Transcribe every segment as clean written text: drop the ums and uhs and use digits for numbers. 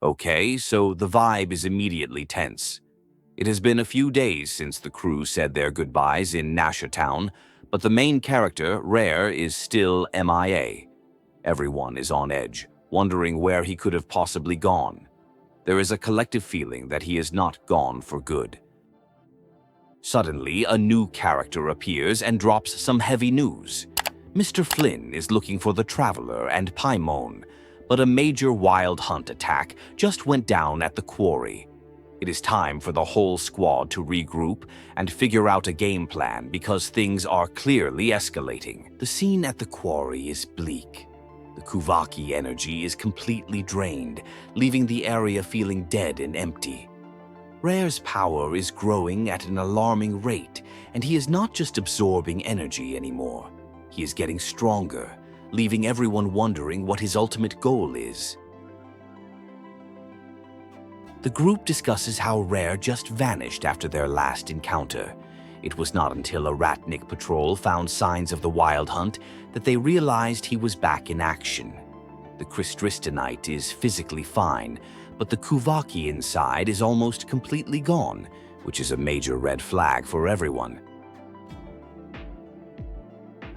Okay, so the vibe is immediately tense. It has been a few days since the crew said their goodbyes in Nasha Town, but the main character, Rhaer, is still MIA. Everyone is on edge, wondering where he could have possibly gone. There is a collective feeling that he is not gone for good. Suddenly, a new character appears and drops some heavy news. Mr. Flynn is looking for the Traveler and Paimon, but a major wild hunt attack just went down at the quarry. It is time for the whole squad to regroup and figure out a game plan because things are clearly escalating. The scene at the quarry is bleak. The Kuvaki energy is completely drained, leaving the area feeling dead and empty. Rhaer's power is growing at an alarming rate, and he is not just absorbing energy anymore. He is getting stronger, leaving everyone wondering what his ultimate goal is. The group discusses how Rhaer just vanished after their last encounter. It was not until a Ratnik patrol found signs of the wild hunt that they realized he was back in action. The Kristristanite is physically fine, but the Kuvaki inside is almost completely gone, which is a major red flag for everyone.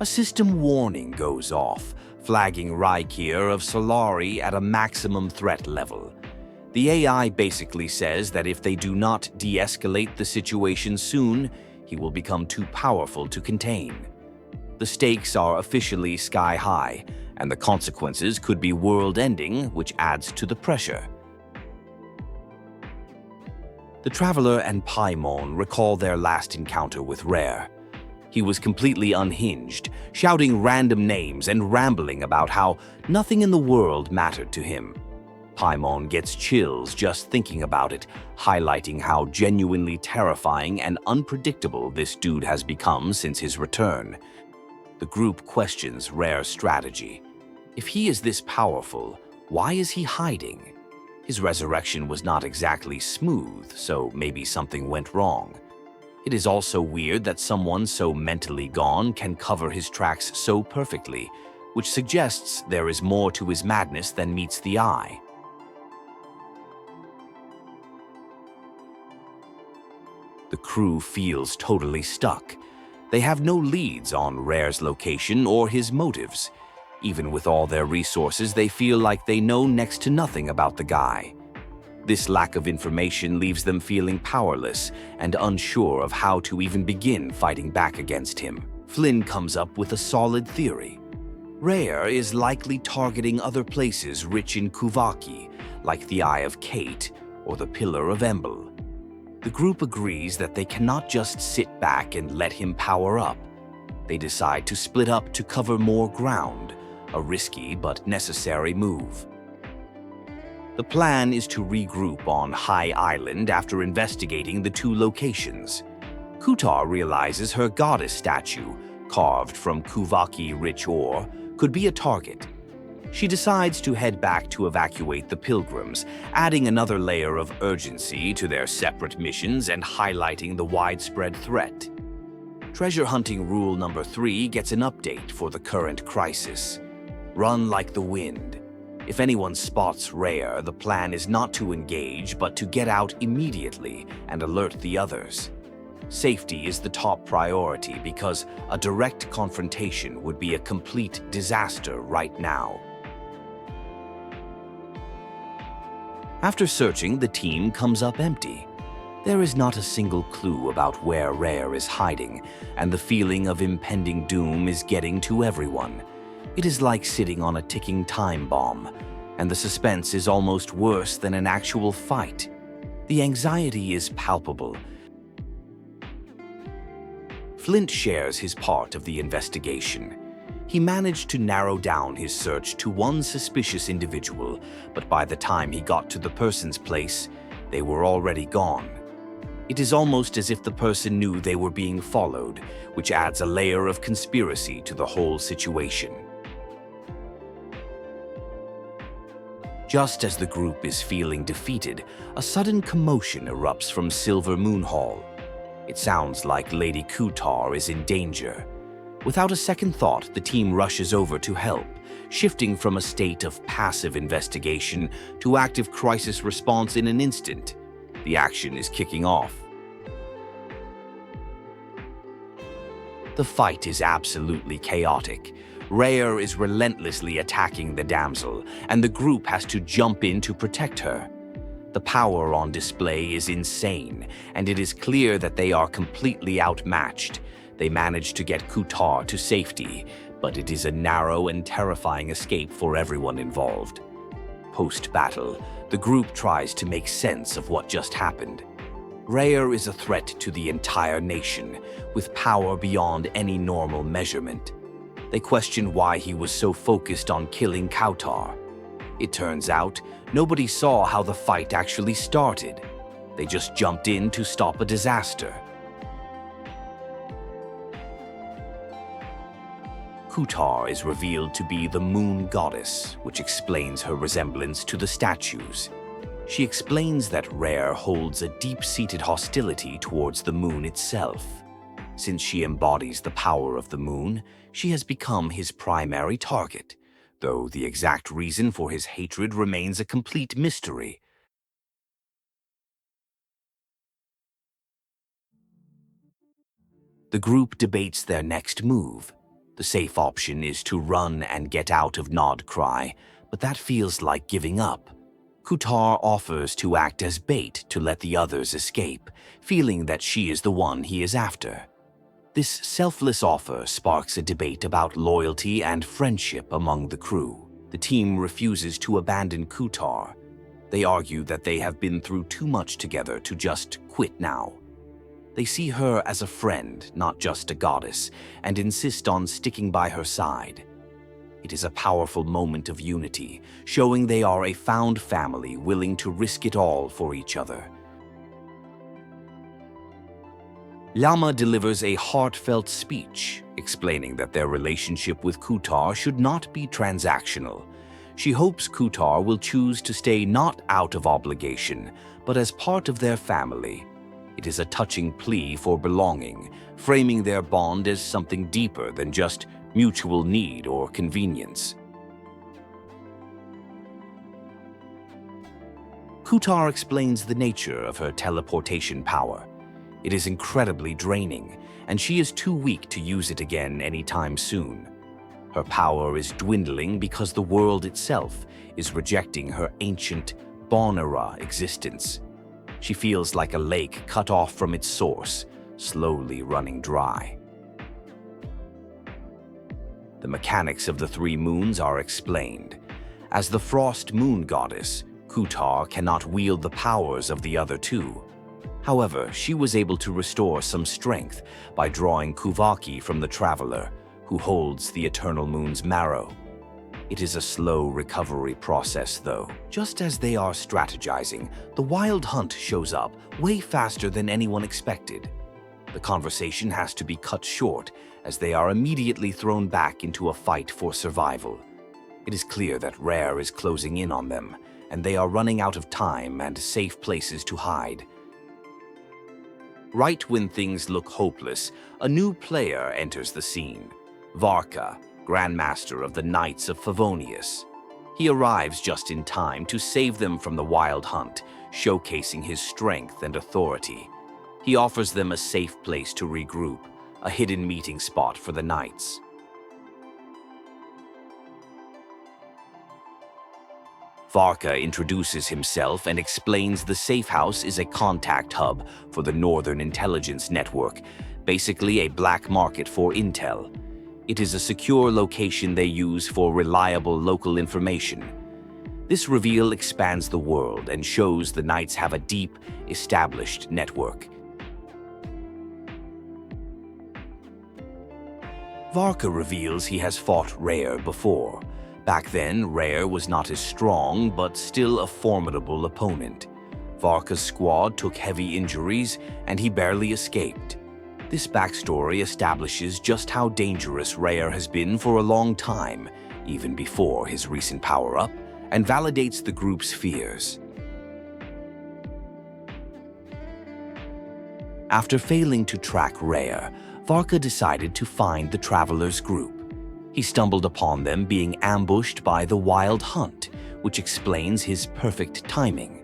A system warning goes off, flagging Rerir of Solari at a maximum threat level. The AI basically says that if they do not de-escalate the situation soon, he will become too powerful to contain. The stakes are officially sky-high, and the consequences could be world-ending, which adds to the pressure. The Traveler and Paimon recall their last encounter with Rhaer. He was completely unhinged, shouting random names and rambling about how nothing in the world mattered to him. Paimon gets chills just thinking about it, highlighting how genuinely terrifying and unpredictable this dude has become since his return. The group questions Rhaer's strategy. If he is this powerful, why is he hiding? His resurrection was not exactly smooth, so maybe something went wrong. It is also weird that someone so mentally gone can cover his tracks so perfectly, which suggests there is more to his madness than meets the eye. The crew feels totally stuck. They have no leads on Rhaer's location or his motives. Even with all their resources, they feel like they know next to nothing about the guy. This lack of information leaves them feeling powerless and unsure of how to even begin fighting back against him. Flynn comes up with a solid theory. Rhaer is likely targeting other places rich in Kuvaki, like the Eye of Kate or the Pillar of Embel. The group agrees that they cannot just sit back and let him power up. They decide to split up to cover more ground, a risky but necessary move. The plan is to regroup on High Island after investigating the two locations. Kutar realizes her goddess statue, carved from Kuvaki-rich ore, could be a target. She decides to head back to evacuate the pilgrims, adding another layer of urgency to their separate missions and highlighting the widespread threat. Treasure hunting rule number 3 gets an update for the current crisis. Run like the wind. If anyone spots Rhaer, the plan is not to engage, but to get out immediately and alert the others. Safety is the top priority because a direct confrontation would be a complete disaster right now. After searching, the team comes up empty. There is not a single clue about where Rhaer is hiding, and the feeling of impending doom is getting to everyone. It is like sitting on a ticking time bomb, and the suspense is almost worse than an actual fight. The anxiety is palpable. Flint shares his part of the investigation. He managed to narrow down his search to one suspicious individual, but by the time he got to the person's place, they were already gone. It is almost as if the person knew they were being followed, which adds a layer of conspiracy to the whole situation. Just as the group is feeling defeated, a sudden commotion erupts from Silver Moon Hall. It sounds like Lady Kutar is in danger. Without a second thought, the team rushes over to help, shifting from a state of passive investigation to active crisis response in an instant. The action is kicking off. The fight is absolutely chaotic. Rhaer is relentlessly attacking the damsel, and the group has to jump in to protect her. The power on display is insane, and it is clear that they are completely outmatched. They manage to get Kutar to safety, but it is a narrow and terrifying escape for everyone involved. Post-battle, the group tries to make sense of what just happened. Rhaer is a threat to the entire nation, with power beyond any normal measurement. They question why he was so focused on killing Kutar. It turns out, nobody saw how the fight actually started. They just jumped in to stop a disaster. Kutar is revealed to be the moon goddess, which explains her resemblance to the statues. She explains that Rhaer holds a deep-seated hostility towards the moon itself. Since she embodies the power of the moon, she has become his primary target, though the exact reason for his hatred remains a complete mystery. The group debates their next move. The safe option is to run and get out of Nod-Krai, but that feels like giving up. Kutar offers to act as bait to let the others escape, feeling that she is the one he is after. This selfless offer sparks a debate about loyalty and friendship among the crew. The team refuses to abandon Kutar. They argue that they have been through too much together to just quit now. They see her as a friend, not just a goddess, and insist on sticking by her side. It is a powerful moment of unity, showing they are a found family willing to risk it all for each other. Lama delivers a heartfelt speech, explaining that their relationship with Kutar should not be transactional. She hopes Kutar will choose to stay not out of obligation, but as part of their family. It is a touching plea for belonging, framing their bond as something deeper than just mutual need or convenience. Kutar explains the nature of her teleportation power. It is incredibly draining, and she is too weak to use it again anytime soon. Her power is dwindling because the world itself is rejecting her ancient Bonera existence. She feels like a lake cut off from its source, slowly running dry. The mechanics of the three moons are explained. As the frost moon goddess, Kutar cannot wield the powers of the other two. However, she was able to restore some strength by drawing Kuvaki from the Traveler, who holds the Eternal Moon's marrow. It is a slow recovery process, though. Just as they are strategizing, the Wild Hunt shows up way faster than anyone expected. The conversation has to be cut short, as they are immediately thrown back into a fight for survival. It is clear that Rhaer is closing in on them, and they are running out of time and safe places to hide. Right when things look hopeless, a new player enters the scene. Varka, Grandmaster of the Knights of Favonius. He arrives just in time to save them from the Wild Hunt, showcasing his strength and authority. He offers them a safe place to regroup, a hidden meeting spot for the Knights. Varka introduces himself and explains the safe house is a contact hub for the Northern Intelligence Network, basically a black market for intel. It is a secure location they use for reliable local information. This reveal expands the world and shows the Knights have a deep, established network. Varka reveals he has fought Rhaer before. Back then, Rhaer was not as strong, but still a formidable opponent. Varka's squad took heavy injuries, and he barely escaped. This backstory establishes just how dangerous Rhaer has been for a long time, even before his recent power-up, and validates the group's fears. After failing to track Rhaer, Varka decided to find the Traveler's group. He stumbled upon them being ambushed by the Wild Hunt, which explains his perfect timing.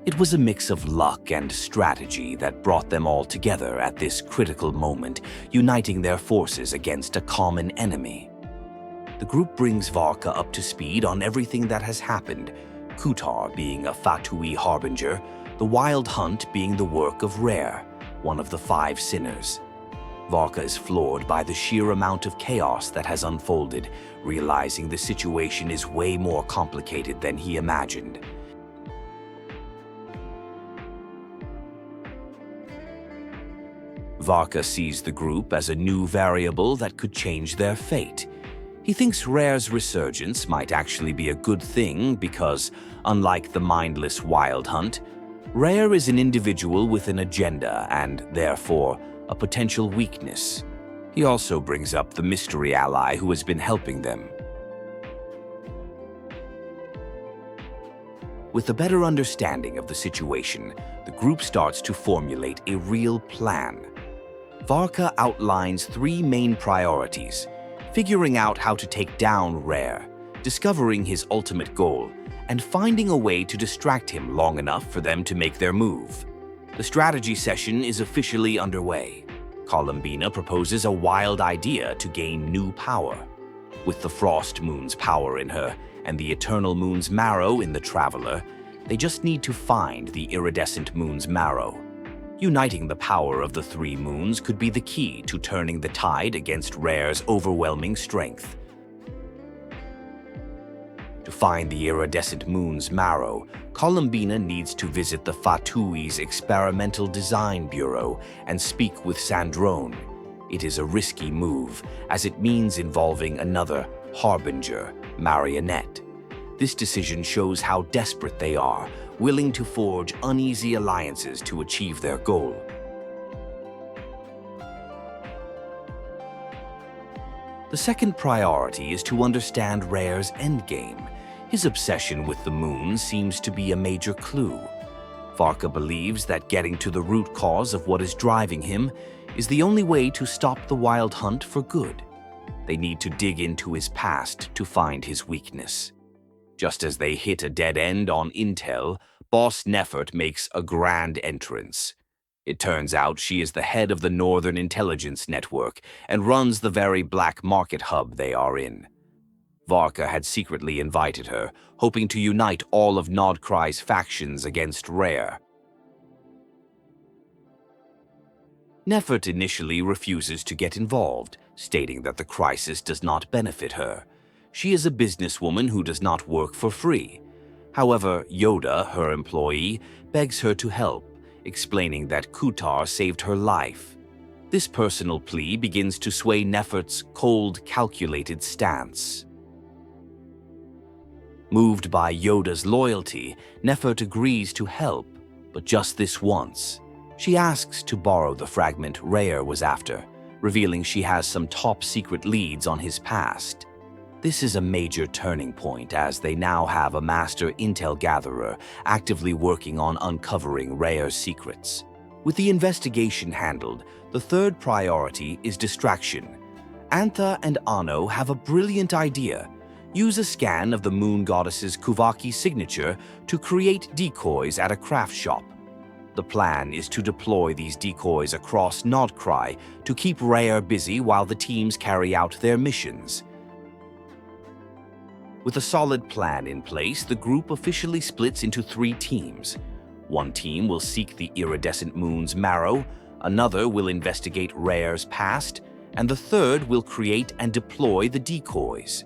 It was a mix of luck and strategy that brought them all together at this critical moment, uniting their forces against a common enemy. The group brings Varka up to speed on everything that has happened, Kutar being a Fatui Harbinger, the Wild Hunt being the work of Rhaer, one of the 5 sinners. Varka is floored by the sheer amount of chaos that has unfolded, realizing the situation is way more complicated than he imagined. Varka sees the group as a new variable that could change their fate. He thinks Rhaer's resurgence might actually be a good thing because, unlike the mindless Wild Hunt, Rhaer is an individual with an agenda and, therefore, a potential weakness. He also brings up the mystery ally who has been helping them. With a better understanding of the situation, the group starts to formulate a real plan. Varka outlines 3 main priorities: figuring out how to take down Rhaer, discovering his ultimate goal, and finding a way to distract him long enough for them to make their move. The strategy session is officially underway. Columbina proposes a wild idea to gain new power. With the Frost Moon's power in her and the Eternal Moon's marrow in the Traveler, they just need to find the Iridescent Moon's marrow. Uniting the power of the 3 moons could be the key to turning the tide against Rhaer's overwhelming strength. To find the Iridescent Moon's marrow, Columbina needs to visit the Fatui's Experimental Design Bureau and speak with Sandrone. It is a risky move, as it means involving another Harbinger, Marionette. This decision shows how desperate they are, willing to forge uneasy alliances to achieve their goal. The second priority is to understand Rhaer's endgame. His obsession with the moon seems to be a major clue. Varka believes that getting to the root cause of what is driving him is the only way to stop the Wild Hunt for good. They need to dig into his past to find his weakness. Just as they hit a dead end on intel, Boss Neffert makes a grand entrance. It turns out she is the head of the Northern Intelligence Network and runs the very black market hub they are in. Varka had secretly invited her, hoping to unite all of Nod-Krai's factions against Rhaer. Nefert initially refuses to get involved, stating that the crisis does not benefit her. She is a businesswoman who does not work for free. However, Yoda, her employee, begs her to help, explaining that Kutar saved her life. This personal plea begins to sway Nefert's cold, calculated stance. Moved by Yoda's loyalty, Nefert agrees to help, but just this once. She asks to borrow the fragment Rhaer was after, revealing she has some top-secret leads on his past. This is a major turning point as they now have a master intel gatherer actively working on uncovering Rhaer's secrets. With the investigation handled, the third priority is distraction. Antha and Anno have a brilliant idea. Use a scan of the moon goddess's Kuvaki signature to create decoys at a craft shop. The plan is to deploy these decoys across Nod-Krai to keep Rhaer busy while the teams carry out their missions. With a solid plan in place, the group officially splits into 3 teams. One team will seek the Iridescent Moon's marrow, another will investigate Rhaer's past, and the third will create and deploy the decoys.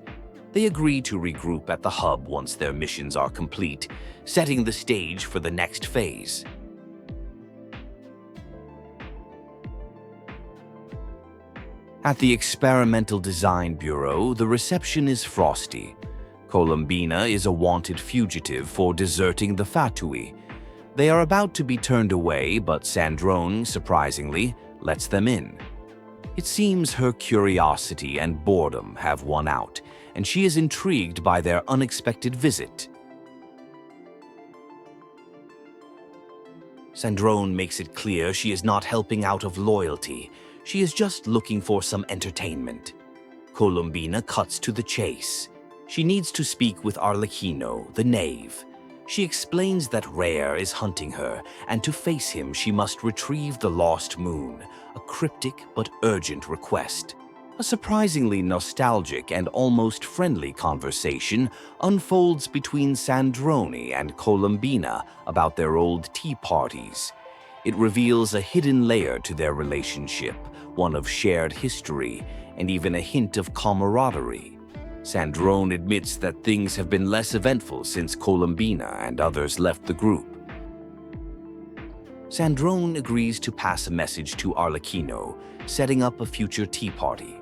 They agree to regroup at the hub once their missions are complete, setting the stage for the next phase. At the Experimental Design Bureau, the reception is frosty. Columbina is a wanted fugitive for deserting the Fatui. They are about to be turned away, but Sandrone, surprisingly, lets them in. It seems her curiosity and boredom have won out, and she is intrigued by their unexpected visit. Sandrone makes it clear she is not helping out of loyalty. She is just looking for some entertainment. Columbina cuts to the chase. She needs to speak with Arlecchino, the knave. She explains that Rhaer is hunting her, and to face him she must retrieve the lost moon, a cryptic but urgent request. A surprisingly nostalgic and almost friendly conversation unfolds between Sandrone and Columbina about their old tea parties. It reveals a hidden layer to their relationship, one of shared history, and even a hint of camaraderie. Sandrone admits that things have been less eventful since Columbina and others left the group. Sandrone agrees to pass a message to Arlecchino, setting up a future tea party.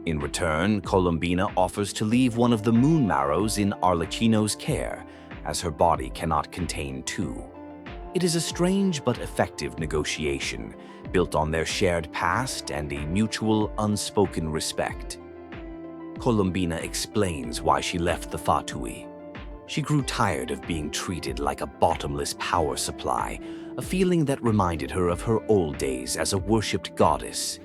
In return, Columbina offers to leave one of the moon marrows in Arlecchino's care, as her body cannot contain two. It is a strange but effective negotiation, built on their shared past and a mutual, unspoken respect. Columbina explains why she left the Fatui. She grew tired of being treated like a bottomless power supply, a feeling that reminded her of her old days as a worshipped goddess.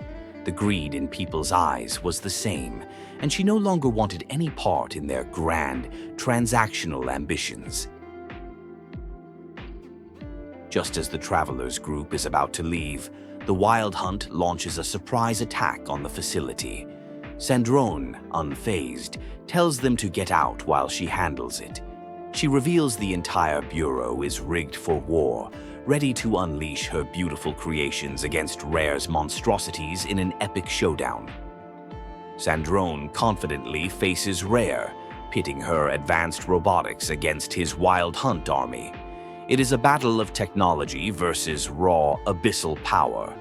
The greed in people's eyes was the same, and she no longer wanted any part in their grand, transactional ambitions. Just as the travelers' group is about to leave, the Wild Hunt launches a surprise attack on the facility. Sandrone, unfazed, tells them to get out while she handles it. She reveals the entire bureau is rigged for war, ready to unleash her beautiful creations against Rhaer's monstrosities in an epic showdown. Sandrone confidently faces Rhaer, pitting her advanced robotics against his Wild Hunt army. It is a battle of technology versus raw, abyssal power.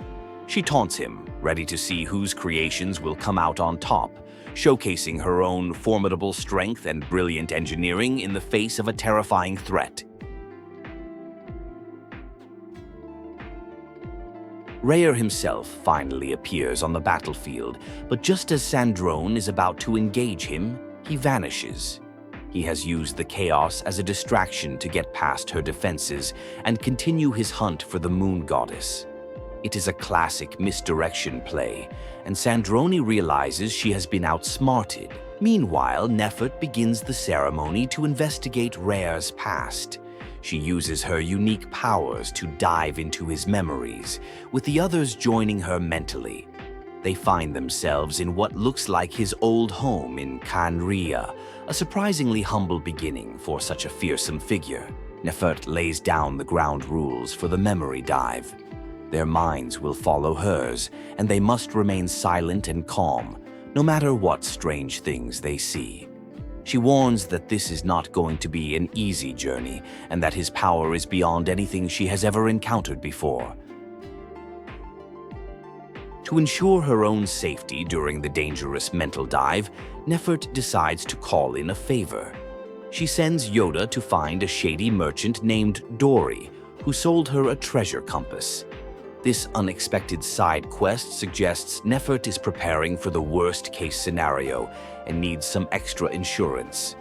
She taunts him, ready to see whose creations will come out on top, showcasing her own formidable strength and brilliant engineering in the face of a terrifying threat. Rhaer himself finally appears on the battlefield, but just as Sandrone is about to engage him, he vanishes. He has used the chaos as a distraction to get past her defenses and continue his hunt for the moon goddess. It is a classic misdirection play, and Sandrone realizes she has been outsmarted. Meanwhile, Neffert begins the ceremony to investigate Rhaer's past. She uses her unique powers to dive into his memories, with the others joining her mentally. They find themselves in what looks like his old home in Canria, a surprisingly humble beginning for such a fearsome figure. Nefert lays down the ground rules for the memory dive. Their minds will follow hers, and they must remain silent and calm, no matter what strange things they see. She warns that this is not going to be an easy journey, and that his power is beyond anything she has ever encountered before. To ensure her own safety during the dangerous mental dive, Neffert decides to call in a favor. She sends Yoda to find a shady merchant named Dory, who sold her a treasure compass. This unexpected side quest suggests Neffert is preparing for the worst-case scenario and needs some extra insurance.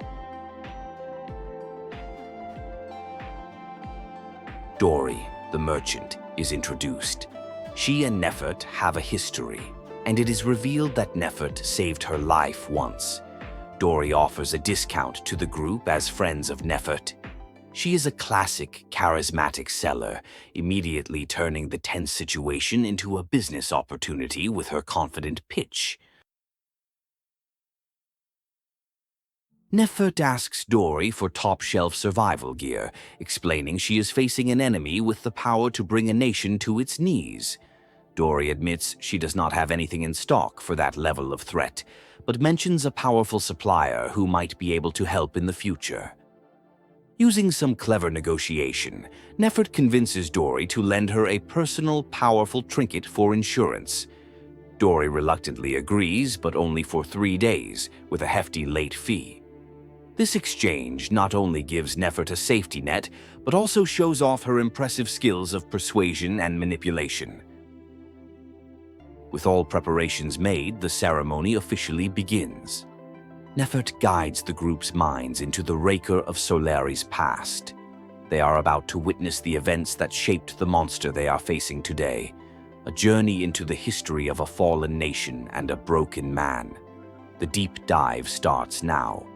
Dory, the merchant, is introduced. She and Neffert have a history, and it is revealed that Neffert saved her life once. Dory offers a discount to the group as friends of Neffert. She is a classic, charismatic seller, immediately turning the tense situation into a business opportunity with her confident pitch. Neffert asks Dory for top-shelf survival gear, explaining she is facing an enemy with the power to bring a nation to its knees. Dory admits she does not have anything in stock for that level of threat, but mentions a powerful supplier who might be able to help in the future. Using some clever negotiation, Neffert convinces Dory to lend her a personal, powerful trinket for insurance. Dory reluctantly agrees, but only for 3 days, with a hefty late fee. This exchange not only gives Neffert a safety net, but also shows off her impressive skills of persuasion and manipulation. With all preparations made, the ceremony officially begins. Neffert guides the group's minds into the Rerir of Solari's past. They are about to witness the events that shaped the monster they are facing today, a journey into the history of a fallen nation and a broken man. The deep dive starts now.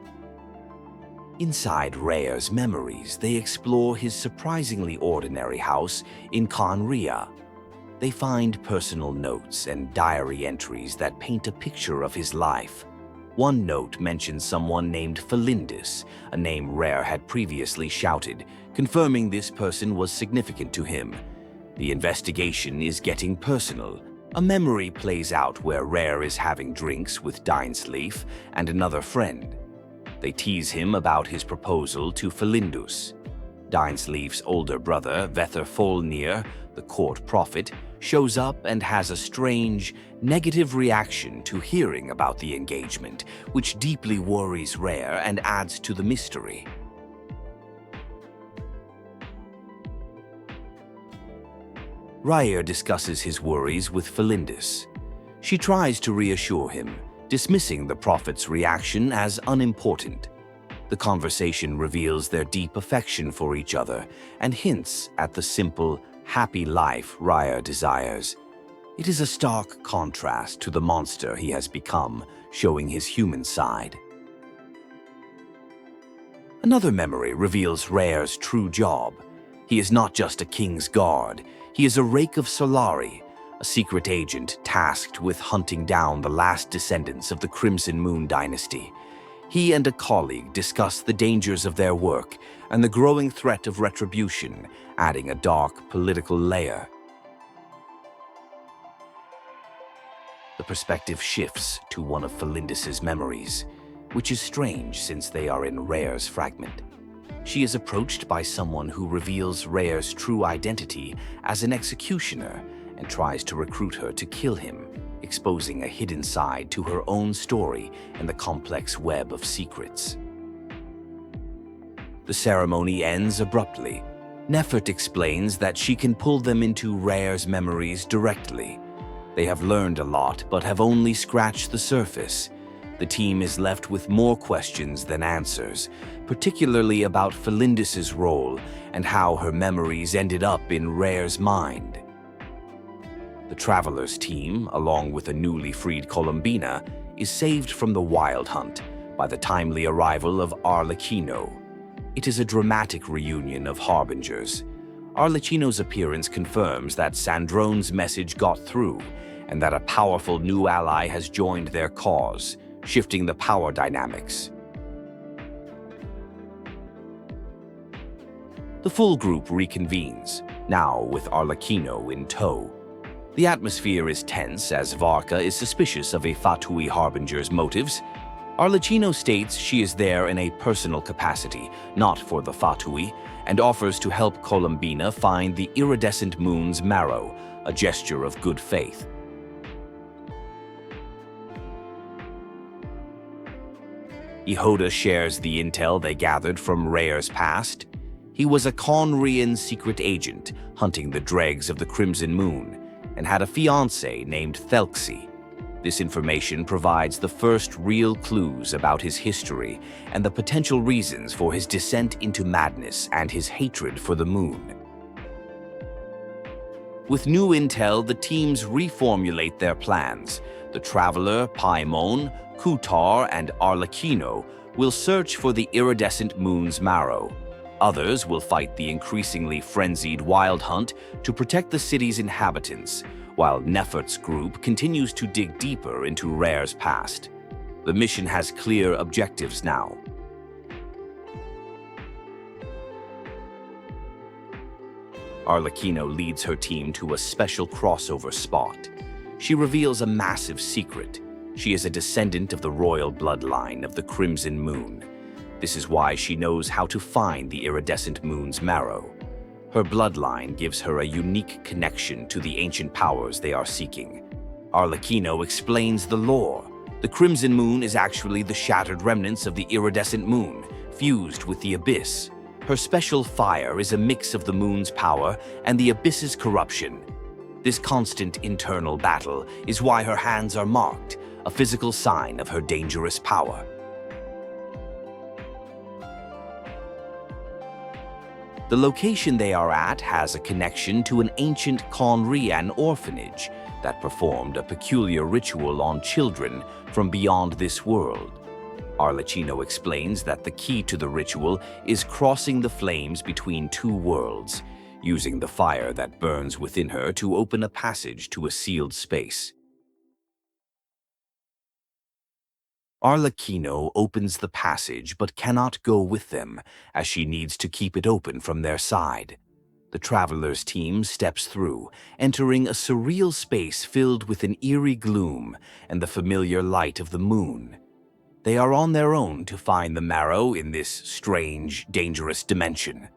Inside Rhaer's memories, they explore his surprisingly ordinary house in Khanria. They find personal notes and diary entries that paint a picture of his life. One note mentions someone named Felindus, a name Rhaer had previously shouted, confirming this person was significant to him. The investigation is getting personal. A memory plays out where Rhaer is having drinks with Dainsleif and another friend. They tease him about his proposal to Felindus. Dainsleif's older brother, Vether, the court prophet, shows up and has a strange, negative reaction to hearing about the engagement, which deeply worries Rhaer and adds to the mystery. Rhaer discusses his worries with Felindus. She tries to reassure him, dismissing the prophet's reaction as unimportant. The conversation reveals their deep affection for each other and hints at the simple, happy life Rhaer desires. It is a stark contrast to the monster he has become, showing his human side. Another memory reveals Rhaer's true job. He is not just a king's guard. He is a rake of Solari, a secret agent tasked with hunting down the last descendants of the Crimson Moon dynasty. He and a colleague discuss the dangers of their work and the growing threat of retribution, adding a dark political layer. The perspective shifts to one of Felindus's memories, which is strange since they are in Rhaer's fragment. She is approached by someone who reveals Rhaer's true identity as an executioner and tries to recruit her to kill him, exposing a hidden side to her own story in the complex web of secrets. The ceremony ends abruptly. Neffert explains that she can pull them into Rhaer's memories directly. They have learned a lot, but have only scratched the surface. The team is left with more questions than answers, particularly about Felindus's role and how her memories ended up in Rhaer's mind. The Travelers team, along with a newly freed Columbina, is saved from the Wild Hunt by the timely arrival of Arlecchino. It is a dramatic reunion of Harbingers. Arlecchino's appearance confirms that Sandrone's message got through and that a powerful new ally has joined their cause, shifting the power dynamics. The full group reconvenes, now with Arlecchino in tow. The atmosphere is tense as Varka is suspicious of a Fatui Harbinger's motives. Arlecchino states she is there in a personal capacity, not for the Fatui, and offers to help Columbina find the iridescent moon's marrow, a gesture of good faith. Yehoda shares the intel they gathered from Rhaer's past. He was a Khanrian secret agent hunting the dregs of the Crimson Moon and had a fiancée named Thelxi. This information provides the first real clues about his history and the potential reasons for his descent into madness and his hatred for the moon. With new intel, the teams reformulate their plans. The Traveler, Paimon, Kutar, and Arlecchino will search for the iridescent moon's marrow. Others will fight the increasingly frenzied Wild Hunt to protect the city's inhabitants, while Nefert's group continues to dig deeper into Rhaer's past. The mission has clear objectives now. Arlecchino leads her team to a special crossover spot. She reveals a massive secret. She is a descendant of the royal bloodline of the Crimson Moon. This is why she knows how to find the iridescent moon's marrow. Her bloodline gives her a unique connection to the ancient powers they are seeking. Arlecchino explains the lore. The Crimson Moon is actually the shattered remnants of the iridescent moon, fused with the abyss. Her special fire is a mix of the moon's power and the abyss's corruption. This constant internal battle is why her hands are marked, a physical sign of her dangerous power. The location they are at has a connection to an ancient Khanrian orphanage that performed a peculiar ritual on children from beyond this world. Arlecchino explains that the key to the ritual is crossing the flames between two worlds, using the fire that burns within her to open a passage to a sealed space. Arlecchino opens the passage but cannot go with them, as she needs to keep it open from their side. The traveler's team steps through, entering a surreal space filled with an eerie gloom and the familiar light of the moon. They are on their own to find the marrow in this strange, dangerous dimension.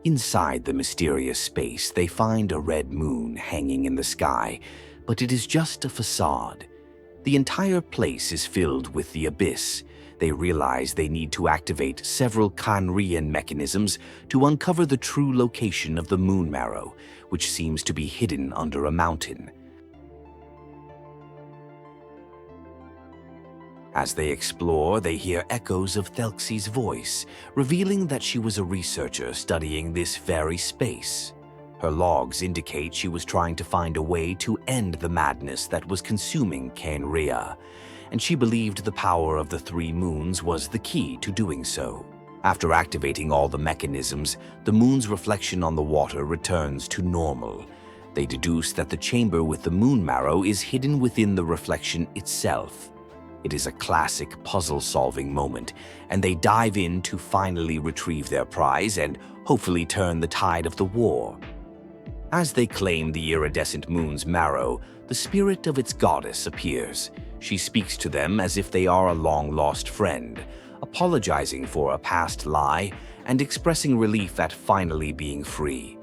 Inside the mysterious space, they find a red moon hanging in the sky, but it is just a facade. The entire place is filled with the abyss. They realize they need to activate several Khaenri'ahn mechanisms to uncover the true location of the moon marrow, which seems to be hidden under a mountain. As they explore, they hear echoes of Thelxi's voice, revealing that she was a researcher studying this very space. Her logs indicate she was trying to find a way to end the madness that was consuming Khaenri'ah, and she believed the power of the three moons was the key to doing so. After activating all the mechanisms, the moon's reflection on the water returns to normal. They deduce that the chamber with the moon marrow is hidden within the reflection itself. It is a classic puzzle-solving moment, and they dive in to finally retrieve their prize and hopefully turn the tide of the war. As they claim the iridescent moon's marrow, the spirit of its goddess appears. She speaks to them as if they are a long-lost friend, apologizing for a past lie and expressing relief at finally being free.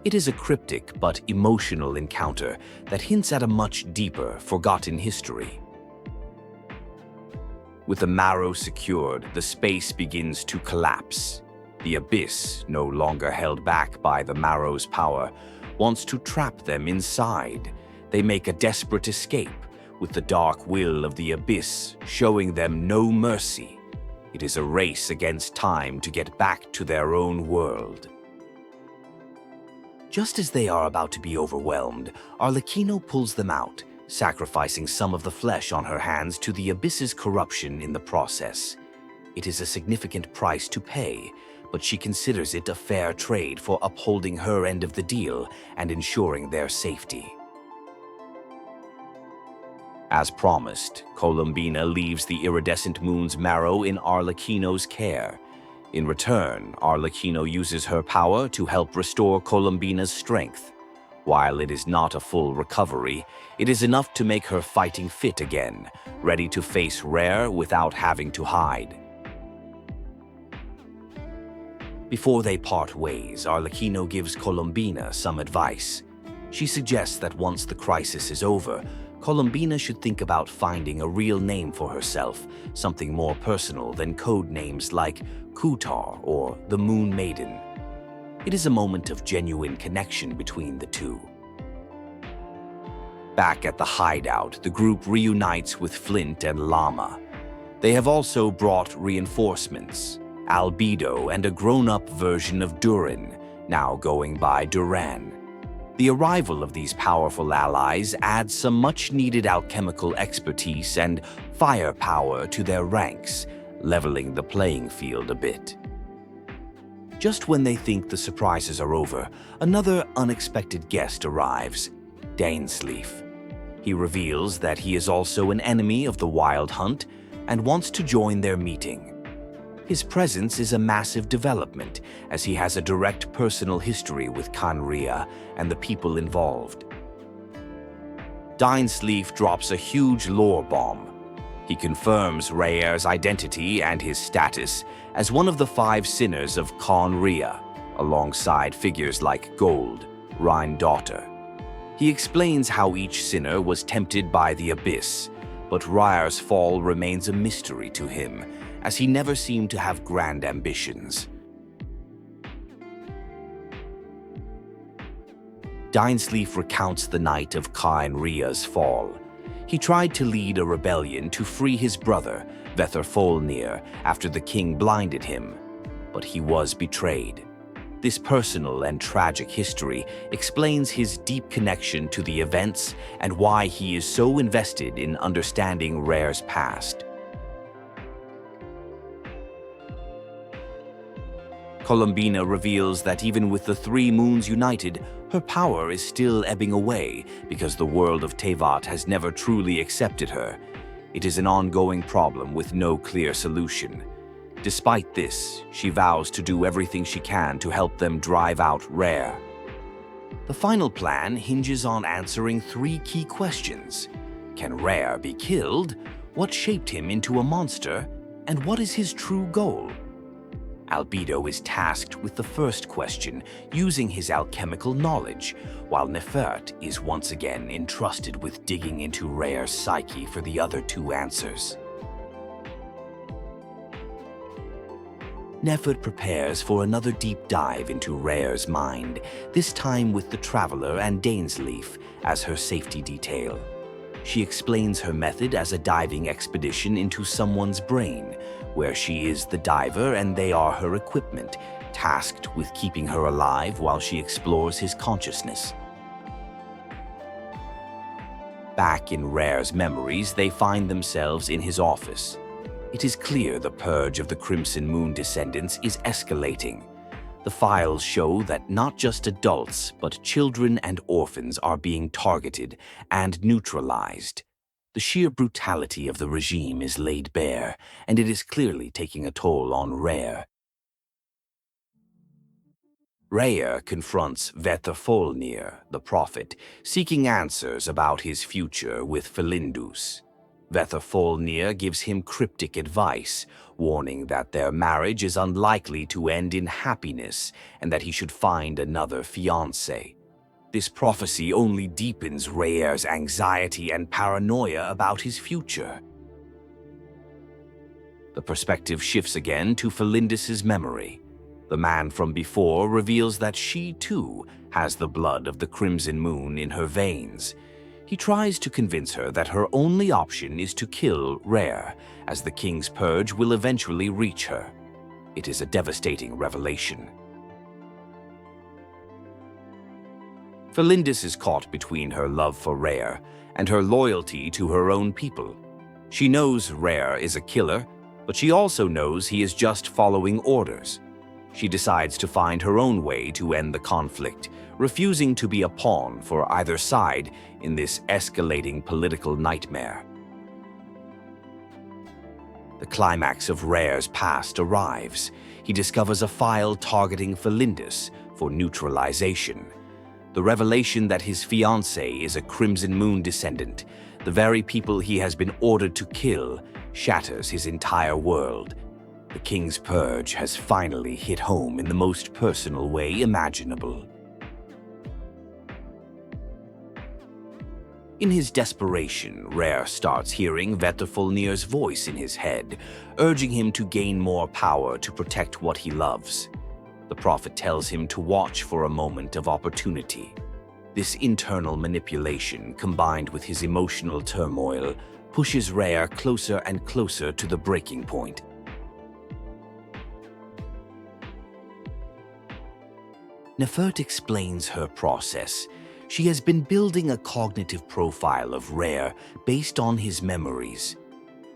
It is a cryptic but emotional encounter that hints at a much deeper, forgotten history. With the marrow secured, the space begins to collapse. The abyss, no longer held back by the marrow's power, wants to trap them inside. They make a desperate escape, with the dark will of the abyss showing them no mercy. It is a race against time to get back to their own world. Just as they are about to be overwhelmed, Arlecchino pulls them out, sacrificing some of the flesh on her hands to the abyss's corruption in the process. It is a significant price to pay, but she considers it a fair trade for upholding her end of the deal and ensuring their safety. As promised, Colombina leaves the iridescent moon's marrow in Arlecchino's care. In return, Arlecchino uses her power to help restore Colombina's strength. While it is not a full recovery, it is enough to make her fighting fit again, ready to face Rhaer without having to hide. Before they part ways, Arlecchino gives Colombina some advice. She suggests that once the crisis is over, Colombina should think about finding a real name for herself, something more personal than code names like Kutar or the Moon Maiden. It is a moment of genuine connection between the two. Back at the hideout, the group reunites with Flint and Llama. They have also brought reinforcements, Albedo and a grown-up version of Durin, now going by Duran. The arrival of these powerful allies adds some much-needed alchemical expertise and firepower to their ranks, leveling the playing field a bit. Just when they think the surprises are over, another unexpected guest arrives, Dainsleif. He reveals that he is also an enemy of the Wild Hunt and wants to join their meeting. His presence is a massive development, as he has a direct personal history with Khaenri'ah and the people involved. Dainsleif drops a huge lore bomb. He confirms Rhaer's identity and his status as one of the 5 sinners of Khaenri'ah, alongside figures like Gold, Rhaendaughter. He explains how each sinner was tempted by the abyss, but Rhaer's fall remains a mystery to him, as he never seemed to have grand ambitions. Dainsleif recounts the night of Khaenri'ah's fall. He tried to lead a rebellion to free his brother, Vether Folnir, after the king blinded him, but he was betrayed. This personal and tragic history explains his deep connection to the events and why he is so invested in understanding Rhaer's past. Columbina reveals that even with the three moons united, her power is still ebbing away because the world of Tevat has never truly accepted her. It is an ongoing problem with no clear solution. Despite this, she vows to do everything she can to help them drive out Rhaer. The final plan hinges on answering three key questions. Can Rhaer be killed? What shaped him into a monster? And what is his true goal? Albedo is tasked with the first question, using his alchemical knowledge, while Nefert is once again entrusted with digging into Rhaer's psyche for the other two answers. Neffert prepares for another deep dive into Rhaer's mind, this time with the Traveler and Dainsleif as her safety detail. She explains her method as a diving expedition into someone's brain, where she is the diver and they are her equipment, tasked with keeping her alive while she explores his consciousness. Back in Rhaer's memories, they find themselves in his office. It is clear the purge of the Crimson Moon descendants is escalating. The files show that not just adults, but children and orphans are being targeted and neutralized. The sheer brutality of the regime is laid bare, and it is clearly taking a toll on Rhaer. Rhaer confronts Vethafolnir, the prophet, seeking answers about his future with Felindus. Vethafolnir gives him cryptic advice, warning that their marriage is unlikely to end in happiness and that he should find another fiancé. This prophecy only deepens Rhaer's anxiety and paranoia about his future. The perspective shifts again to Felindus's memory. The man from before reveals that she, too, has the blood of the Crimson Moon in her veins. He tries to convince her that her only option is to kill Rhaer, as the King's Purge will eventually reach her. It is a devastating revelation. Felindus is caught between her love for Rhaer and her loyalty to her own people. She knows Rhaer is a killer, but she also knows he is just following orders. She decides to find her own way to end the conflict, refusing to be a pawn for either side in this escalating political nightmare. The climax of Rhaer's past arrives. He discovers a file targeting Felindus for neutralization. The revelation that his fiancée is a Crimson Moon descendant, the very people he has been ordered to kill, shatters his entire world. The King's Purge has finally hit home in the most personal way imaginable. In his desperation, Rhaer starts hearing Vethafolnir's voice in his head, urging him to gain more power to protect what he loves. The prophet tells him to watch for a moment of opportunity. This internal manipulation, combined with his emotional turmoil, pushes Rhaer closer and closer to the breaking point. Nefert explains her process. She has been building a cognitive profile of Rhaer based on his memories.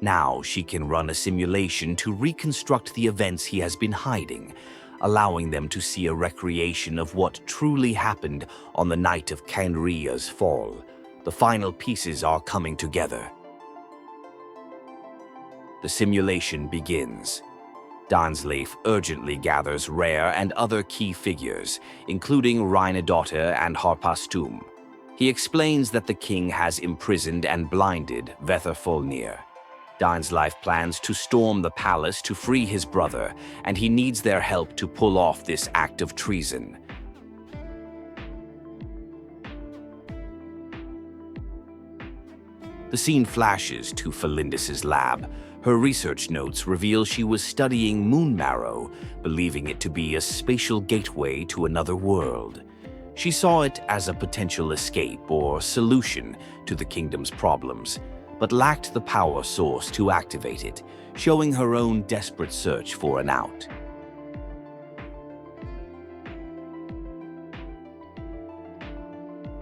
Now she can run a simulation to reconstruct the events he has been hiding, allowing them to see a recreation of what truly happened on the night of Canria's fall. The final pieces are coming together. The simulation begins. Dainsleif urgently gathers Rhaer and other key figures, including Rhaenydote and Harpastum. He explains that the king has imprisoned and blinded Vethafolnir. Dainsleif plans to storm the palace to free his brother, and he needs their help to pull off this act of treason. The scene flashes to Felindus's lab. Her research notes reveal she was studying moon marrow, believing it to be a spatial gateway to another world. She saw it as a potential escape or solution to the kingdom's problems, but lacked the power source to activate it, showing her own desperate search for an out.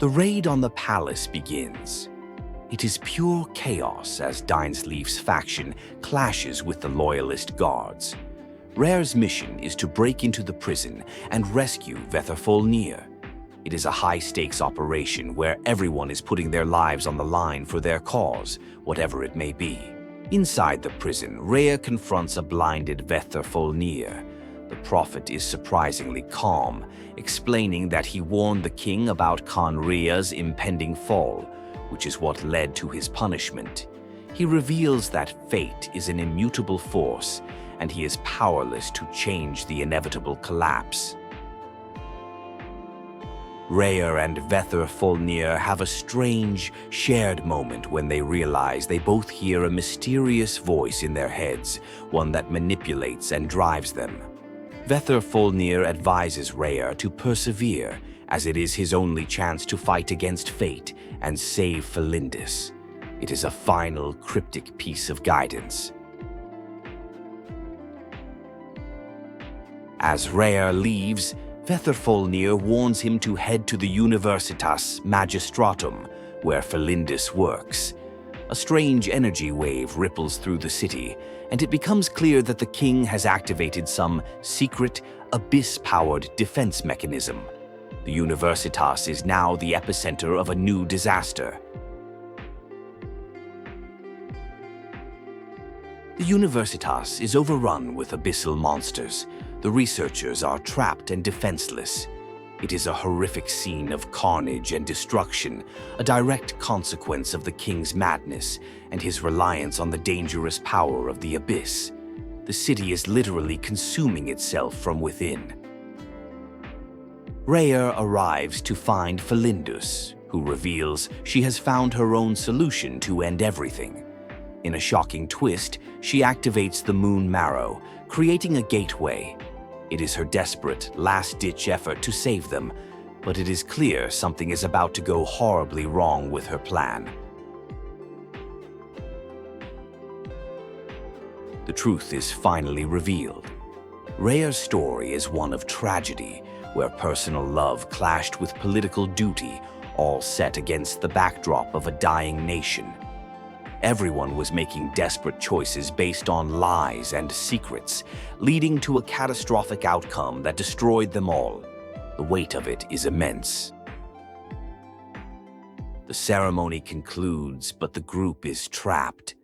The raid on the palace begins. It is pure chaos as Dainsleif's faction clashes with the loyalist guards. Rhaer's mission is to break into the prison and rescue Vetherfolnir. It is a high-stakes operation where everyone is putting their lives on the line for their cause, whatever it may be. Inside the prison, Rhaer confronts a blinded Vetherfolnir. The prophet is surprisingly calm, explaining that he warned the king about Conria's impending fall, which is what led to his punishment. He reveals that fate is an immutable force, and he is powerless to change the inevitable collapse. Rhaer and Vetherfolnir have a strange, shared moment when they realize they both hear a mysterious voice in their heads, one that manipulates and drives them. Vetherfolnir advises Rhaer to persevere, as it is his only chance to fight against fate and save Felindis. It is a final, cryptic piece of guidance. As Rhaer leaves, Vetherfolnir warns him to head to the Universitas Magistratum, where Felindis works. A strange energy wave ripples through the city, and it becomes clear that the king has activated some secret, abyss-powered defense mechanism. The Universitas is now the epicenter of a new disaster. The Universitas is overrun with abyssal monsters. The researchers are trapped and defenseless. It is a horrific scene of carnage and destruction, a direct consequence of the king's madness and his reliance on the dangerous power of the abyss. The city is literally consuming itself from within. Rhaer arrives to find Felindis, who reveals she has found her own solution to end everything. In a shocking twist, she activates the Moon Marrow, creating a gateway. It is her desperate, last-ditch effort to save them, but it is clear something is about to go horribly wrong with her plan. The truth is finally revealed. Rhaer's story is one of tragedy, where personal love clashed with political duty, all set against the backdrop of a dying nation. Everyone was making desperate choices based on lies and secrets, leading to a catastrophic outcome that destroyed them all. The weight of it is immense. The ceremony concludes, but the group is trapped.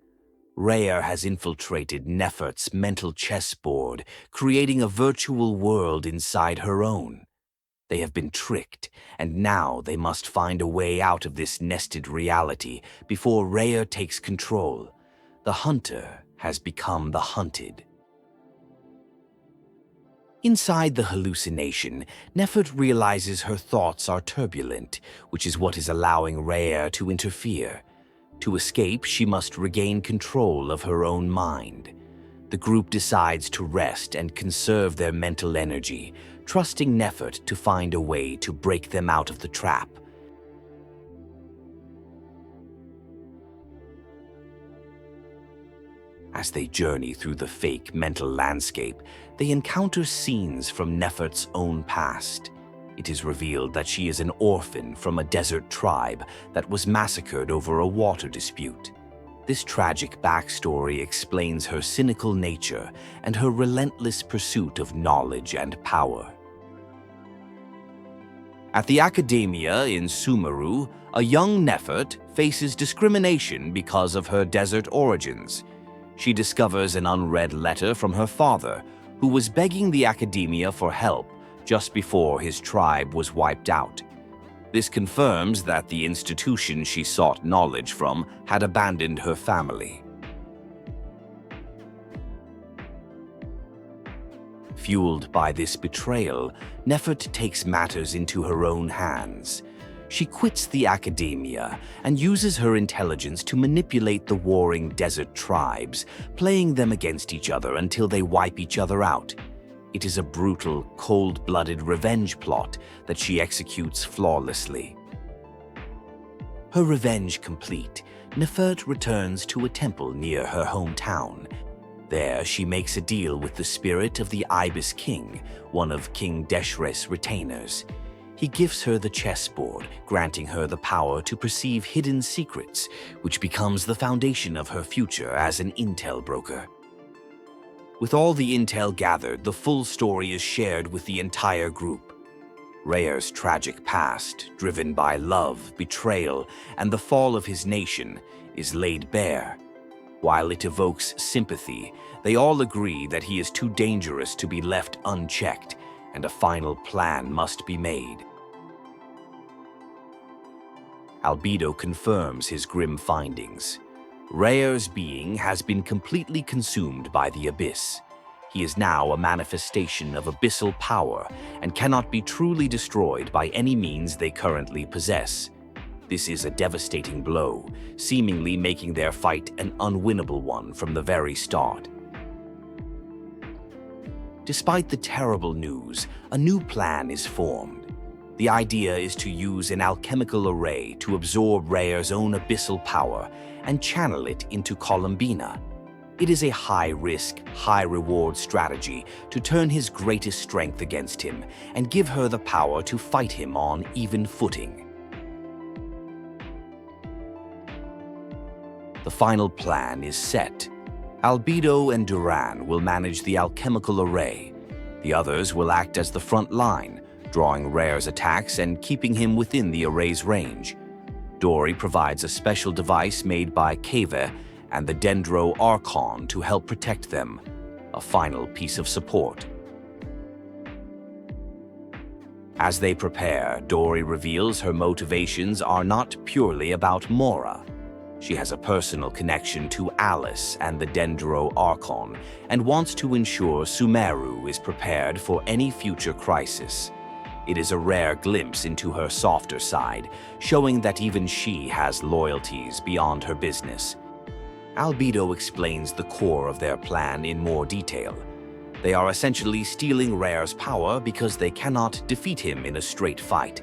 Rhaer has infiltrated Nefert's mental chessboard, creating a virtual world inside her own. They have been tricked, and now they must find a way out of this nested reality before Rhaer takes control. The hunter has become the hunted. Inside the hallucination, Neffert realizes her thoughts are turbulent, which is what is allowing Rhaer to interfere. To escape, she must regain control of her own mind. The group decides to rest and conserve their mental energy, trusting Neffert to find a way to break them out of the trap. As they journey through the fake mental landscape, they encounter scenes from Nefert's own past. It is revealed that she is an orphan from a desert tribe that was massacred over a water dispute. This tragic backstory explains her cynical nature and her relentless pursuit of knowledge and power. At the Academia in Sumeru, a young Nefert faces discrimination because of her desert origins. She discovers an unread letter from her father, who was begging the Academia for help just before his tribe was wiped out. This confirms that the institution she sought knowledge from had abandoned her family. Fueled by this betrayal, Neffert takes matters into her own hands. She quits the Academia and uses her intelligence to manipulate the warring desert tribes, playing them against each other until they wipe each other out. It is a brutal, cold-blooded revenge plot that she executes flawlessly. Her revenge complete, Nefert returns to a temple near her hometown. There, she makes a deal with the spirit of the Ibis King, one of King Deshret's retainers. He gifts her the chessboard, granting her the power to perceive hidden secrets, which becomes the foundation of her future as an intel broker. With all the intel gathered, the full story is shared with the entire group. Rhaer's tragic past, driven by love, betrayal, and the fall of his nation, is laid bare. While it evokes sympathy, they all agree that he is too dangerous to be left unchecked, and a final plan must be made. Albedo confirms his grim findings. Rhaer's being has been completely consumed by the Abyss. He is now a manifestation of abyssal power and cannot be truly destroyed by any means they currently possess. This is a devastating blow, seemingly making their fight an unwinnable one from the very start. Despite the terrible news, a new plan is formed. The idea is to use an alchemical array to absorb Rhaer's own abyssal power and channel it into Columbina. It is a high-risk, high-reward strategy to turn his greatest strength against him and give her the power to fight him on even footing. The final plan is set. Albedo and Duran will manage the alchemical array. The others will act as the front line, drawing Rhaer's attacks and keeping him within the array's range. Dori provides a special device made by Kave and the Dendro Archon to help protect them, a final piece of support. As they prepare, Dori reveals her motivations are not purely about Mora. She has a personal connection to Alice and the Dendro Archon and wants to ensure Sumeru is prepared for any future crisis. It is a rare glimpse into her softer side, showing that even she has loyalties beyond her business. Albedo explains the core of their plan in more detail. They are essentially stealing Rhaer's power because they cannot defeat him in a straight fight.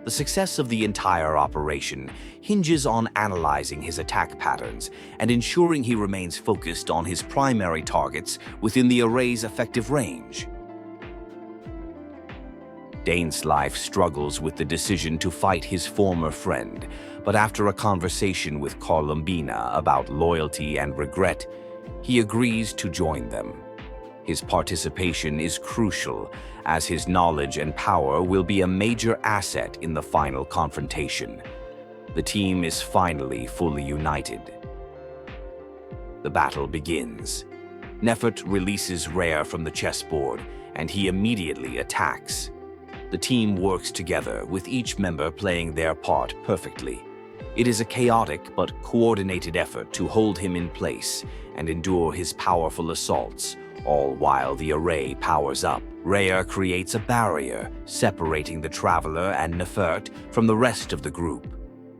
The success of the entire operation hinges on analyzing his attack patterns and ensuring he remains focused on his primary targets within the array's effective range. Dainsleif struggles with the decision to fight his former friend, but after a conversation with Columbina about loyalty and regret, he agrees to join them. His participation is crucial, as his knowledge and power will be a major asset in the final confrontation. The team is finally fully united. The battle begins. Neffert releases Rhaer from the chessboard, and he immediately attacks. The team works together, with each member playing their part perfectly. It is a chaotic but coordinated effort to hold him in place and endure his powerful assaults, all while the array powers up. Rhaer creates a barrier, separating the Traveler and Nefert from the rest of the group.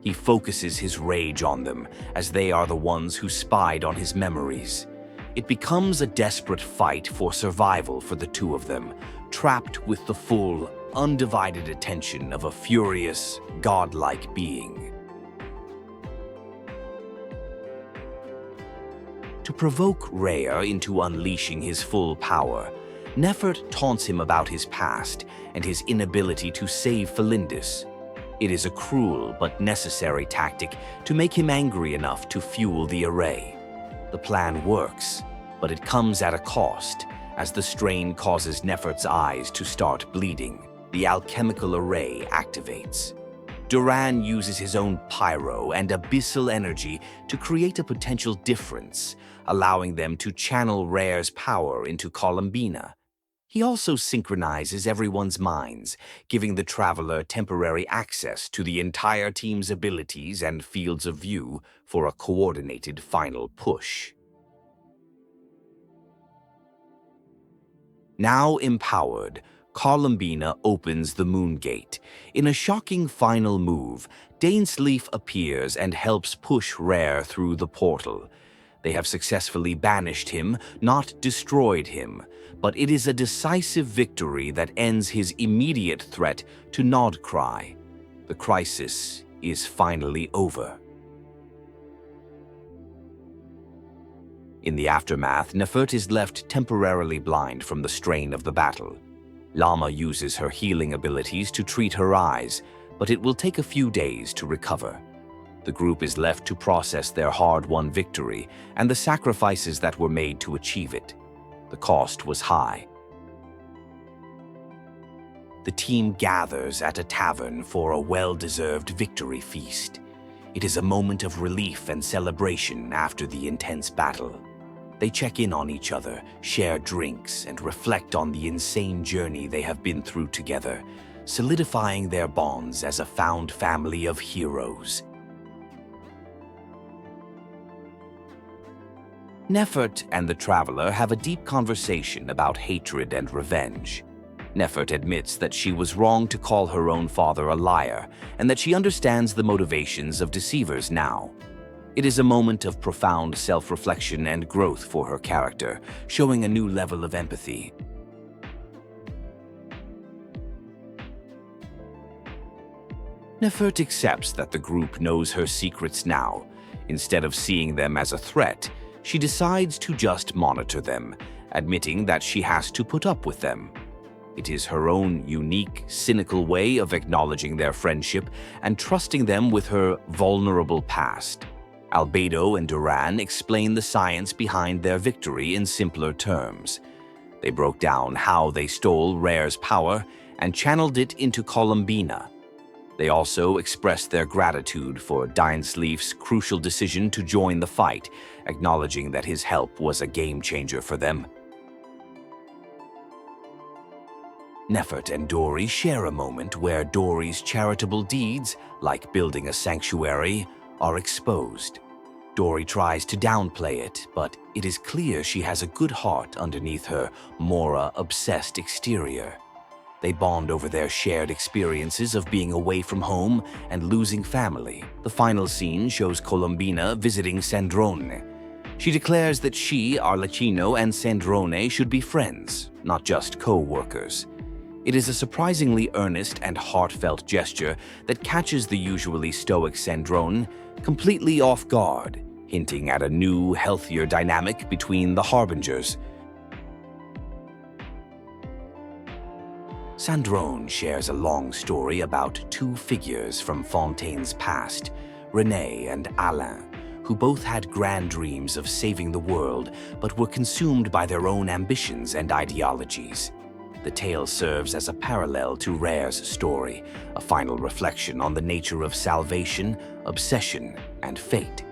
He focuses his rage on them, as they are the ones who spied on his memories. It becomes a desperate fight for survival for the two of them, trapped with the full, undivided attention of a furious, godlike being. To provoke Rhaer into unleashing his full power, Neffert taunts him about his past and his inability to save Felindis. It is a cruel but necessary tactic to make him angry enough to fuel the array. The plan works, but it comes at a cost, as the strain causes Nefert's eyes to start bleeding. The alchemical array activates. Duran uses his own pyro and abyssal energy to create a potential difference, allowing them to channel Rhaer's power into Columbina. He also synchronizes everyone's minds, giving the Traveler temporary access to the entire team's abilities and fields of view for a coordinated final push. Now empowered, Columbina opens the Moon Gate. In a shocking final move, Dainsleif appears and helps push Rhaer through the portal. They have successfully banished him, not destroyed him, but it is a decisive victory that ends his immediate threat to Nod-Krai. The crisis is finally over. In the aftermath, Nefert is left temporarily blind from the strain of the battle. Llama uses her healing abilities to treat her eyes, but it will take a few days to recover. The group is left to process their hard-won victory and the sacrifices that were made to achieve it. The cost was high. The team gathers at a tavern for a well-deserved victory feast. It is a moment of relief and celebration after the intense battle. They check in on each other, share drinks, and reflect on the insane journey they have been through together, solidifying their bonds as a found family of heroes. Neffert and the Traveler have a deep conversation about hatred and revenge. Neffert admits that she was wrong to call her own father a liar, and that she understands the motivations of deceivers now. It is a moment of profound self-reflection and growth for her character, showing a new level of empathy. Nefert accepts that the group knows her secrets now. Instead of seeing them as a threat, she decides to just monitor them, admitting that she has to put up with them. It is her own unique, cynical way of acknowledging their friendship and trusting them with her vulnerable past. Albedo and Duran explain the science behind their victory in simpler terms. They broke down how they stole Rhaer's power and channeled it into Columbina. They also expressed their gratitude for Dainsleif's crucial decision to join the fight, acknowledging that his help was a game-changer for them. Neffert and Dori share a moment where Dori's charitable deeds, like building a sanctuary, are exposed. Dori tries to downplay it, but it is clear she has a good heart underneath her Mora-obsessed exterior. They bond over their shared experiences of being away from home and losing family. The final scene shows Columbina visiting Sandrone. She declares that she, Arlecchino, and Sandrone should be friends, not just co-workers. It is a surprisingly earnest and heartfelt gesture that catches the usually stoic Sandrone completely off guard, hinting at a new, healthier dynamic between the Harbingers. Sandrone shares a long story about two figures from Fontaine's past, René and Alain, who both had grand dreams of saving the world but were consumed by their own ambitions and ideologies. The tale serves as a parallel to Rhaer's story, a final reflection on the nature of salvation, obsession, and fate.